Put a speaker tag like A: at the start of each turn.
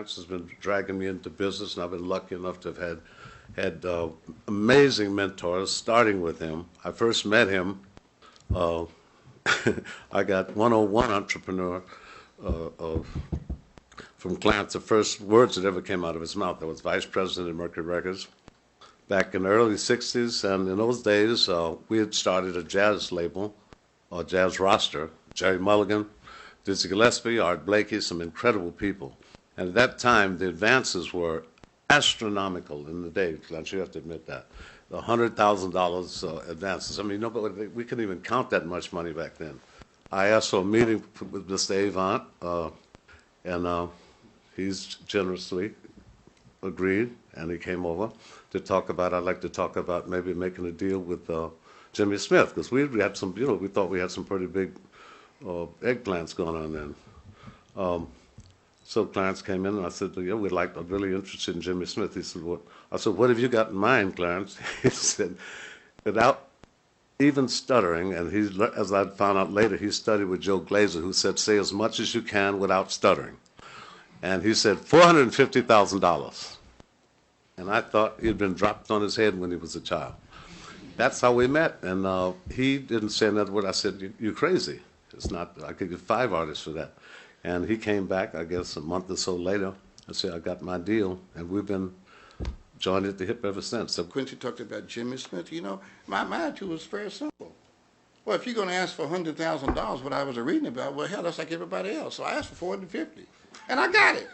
A: Clarence has been dragging me into business, and I've been lucky enough to have had amazing mentors, starting with him. I first met him. I got 101 entrepreneur from Clarence. The first words that ever came out of his mouth. I was vice president at Mercury Records back in the early 60s, and in those days, we had started a jazz label, or jazz roster. Jerry Mulligan, Dizzy Gillespie, Art Blakey, some incredible people. And at that time, the advances were astronomical in the day, Clarence, you have to admit that. $100,000 advances. I mean, nobody, we couldn't even count that much money back then. I asked for a meeting with Mr. Avant, and he's generously agreed, and he came over to talk about, I'd like to talk about maybe making a deal with Jimmy Smith, because we had some, we thought we had some pretty big eggplants going on then. So Clarence came in and I said, yeah, I'm really interested in Jimmy Smith. He said, what? I said, what have you got in mind, Clarence? He said, without even stuttering, and as I found out later, he studied with Joe Glazer, who said, say as much as you can without stuttering. And he said, $450,000. And I thought he'd been dropped on his head when he was a child. That's how we met. And he didn't say another word. I said, you're crazy. It's not, I could get 5 artists for that. And he came back, I guess, a month or so later. I said, I got my deal. And we've been joined at the hip ever since. So
B: Quincy talked about Jimmy Smith. My attitude was very simple. Well, if you're going to ask for $100,000, what I was reading about, well, hell, that's like everybody else. So I asked for $450, and I got it.